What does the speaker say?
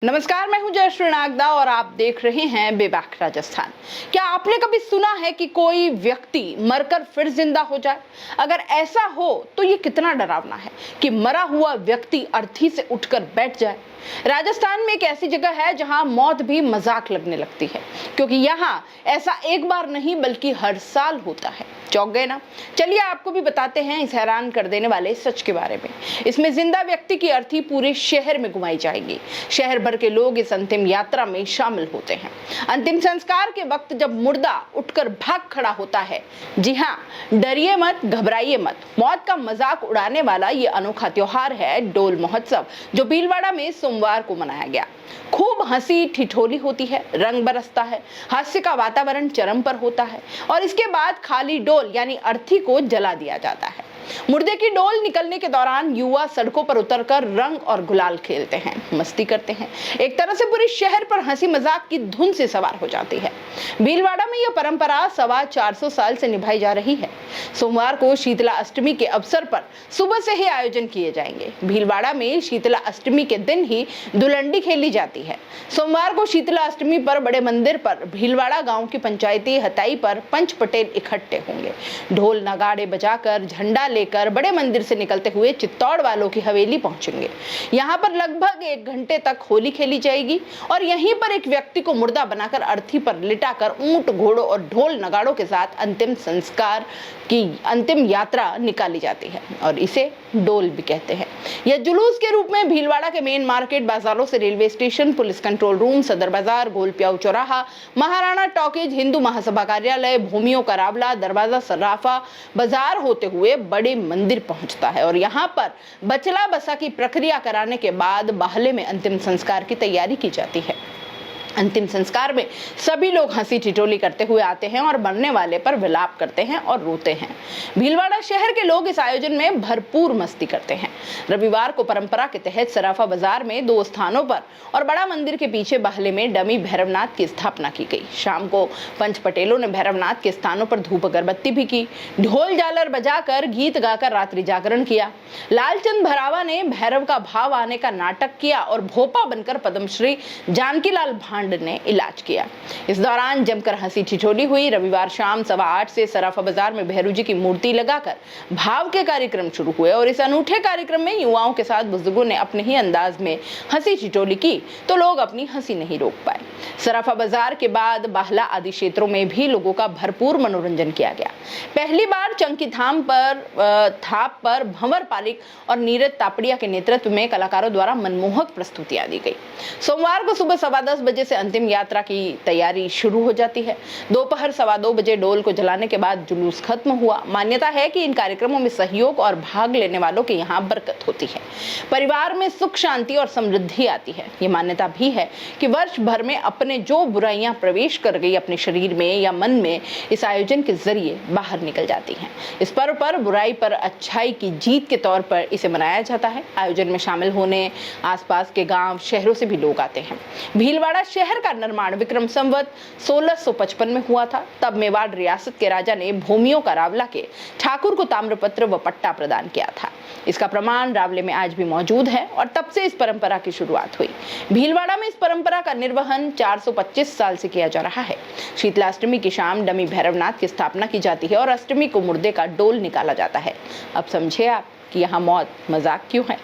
नमस्कार, मैं हूं जयश्री नागदा और आप देख रहे हैं बेबाक राजस्थान। क्या आपने कभी सुना है कि कोई व्यक्ति मरकर फिर जिंदा हो जाए? अगर ऐसा हो तो ये कितना डरावना है कि मरा हुआ व्यक्ति अर्थी से उठकर बैठ जाए। राजस्थान में एक ऐसी जगह है जहां मौत भी मजाक लगने लगती है, क्योंकि यहाँ ऐसा एक बार नहीं बल्कि हर साल होता है। चौंक गए ना? चलिए आपको भी बताते हैं इस हैरान कर देने वाले सच के बारे में। इसमें जिंदा व्यक्ति की अर्थी पूरे शहर में घुमाई जाएगी। शहर भर के लोग इस अंतिम यात्रा में शामिल होते हैं। अंतिम संस्कार के वक्त जब मुर्दा उठकर भाग खड़ा होता है, जी हाँ, डरिए मत, घबराइए मत। मौत का मजाक उड़ाने वाला ये अनोखा त्योहार है डोल महोत्सव, जो भीलवाड़ा में सोमवार को मनाया गया। खूब हंसी ठिठोली होती है, रंग बरसता है, हास्य का वातावरण चरम पर होता है और इसके बाद खाली डोल यानी अर्थी को जला दिया जाता है। मुर्दे की डोल निकलने के दौरान युवा सड़कों पर उतरकर रंग और गुलाल खेलते हैं, मस्ती करते हैं। एक तरह से पूरे शहर पर हंसी मजाक की धुन से सवार हो जाती है। भीलवाड़ा में यह परंपरा 425 साल से निभाई जा रही है। सोमवार को शीतला अष्टमी के अवसर पर सुबह से ही आयोजन किए जाएंगे। भीलवाड़ा में शीतला अष्टमी के दिन ही दुलंडी खेली जाती है। सोमवार को शीतला अष्टमी पर बड़े मंदिर पर भीलवाड़ा गांव की पंचायती हताई पर पंच पटेल इकट्ठे होंगे। ढोल नगाड़े बजाकर झंडा लेकर बड़े मंदिर से निकलते हुए चित्तौड़ वालों की हवेली पहुंचेंगे। यहाँ पर लगभग 1 घंटे तक होली खेली जाएगी और यहीं पर एक व्यक्ति को मुर्दा बनाकर अर्थी पर लिटाकर ऊंट, घोड़ों और ढोल नगाड़ों के साथ अंतिम संस्कार की अंतिम यात्रा निकाली जाती है और इसे डोल भी कहते हैं। यह जुलूस के रूप में भीलवाड़ा के मेन मार्केट, बाजारों से railway station, police control room, सदर बाजार, गोलप्याऊ चौराहा, महाराणा टॉकीज, हिंदू महासभा कार्यालय, भूमियों का रावला, दरवाजा सराफा बाजार होते हुए बड़े मंदिर पहुंचता है और यहाँ पर बचला बसा की प्रक्रिया कराने के बाद बाहले में अंतिम संस्कार की तैयारी की जाती है। अंतिम संस्कार में सभी लोग हंसी ठिठोली करते हुए आते हैं और मरने वाले पर विलाप करते हैं और रोते हैं। भीलवाड़ा शहर के लोग इस आयोजन में भरपूर मस्ती करते हैं। रविवार को परंपरा के तहत सराफा बाजार में 2 स्थानों पर और बड़ा मंदिर के पीछे बाहले में डमी भैरवनाथ की स्थापना की गई। शाम को पंच पटेलों ने भैरवनाथ के स्थानों पर धूप अगरबत्ती भी की, ढोल झालर बजाकर गीत गाकर रात्रि जागरण किया। लालचंद भरावा ने भैरव का भाव आने का नाटक किया और भोपा बनकर पद्मश्री जानकीलाल भांड ने इलाज किया। इस दौरान जमकर हंसी ठिठोली हुई। रविवार शाम 8:15 से सराफा बाजार में भैरू जी की मूर्ति लगाकर भाव के कार्यक्रम शुरू हुए और इस अनूठे कार्यक्रम में युवाओं के साथ बुजुर्गों ने अपने ही अंदाज में हंसी ठिठोली की तो लोग अपनी हंसी नहीं रोक पाए। सराफा बाजार के बाद बाहला आदि क्षेत्रों में भी लोगों का भरपूर मनोरंजन किया गया। पहली बार चंकी थाप पर भंवर पालिक और नीरज तापड़िया के नेतृत्व में कलाकारों द्वारा मनमोहक प्रस्तुतियां दी गई। सोमवार को सुबह 10:15 बजे से अंतिम यात्रा की तैयारी शुरू हो जाती है। दोपहर 2:15 बजे डोल को जलाने के बाद जुलूस खत्म हुआ। मान्यता है कि इन कार्यक्रमों में सहयोग और भाग लेने वालों के यहाँ बरकत होती है। परिवार में सुख, शांति और समृद्धि आती है। ये मान्यता भी है कि वर्ष भर में अपने जो बुराइयां प्रवेश कर गई अपने शरीर में या मन में, इस आयोजन के जरिए बाहर निकल जाती हैं। इस पर्व पर बुराई पर अच्छाई की जीत के तौर पर इसे मनाया जाता है। आयोजन में शामिल होने आसपास के गांव, शहरों से भी लोग आते हैं। भीलवाड़ा शहर का निर्माण विक्रम संवत 1655 में हुआ था। तब मेवाड़ रियासत के राजा ने भूमियों का रावला के ठाकुर को ताम्रपत्र व पट्टा प्रदान किया था। इसका प्रमाण रावले में आज भी मौजूद है और तब से इस परंपरा की शुरुआत हुई। भीलवाड़ा में इस परंपरा का निर्वहन 425 साल से किया जा रहा है। शीतला अष्टमी की शाम डमी भैरवनाथ की स्थापना की जाती है और अष्टमी को मुर्दे का डोल निकाला जाता है। अब समझे आप कि यहाँ मौत मजाक क्यों है।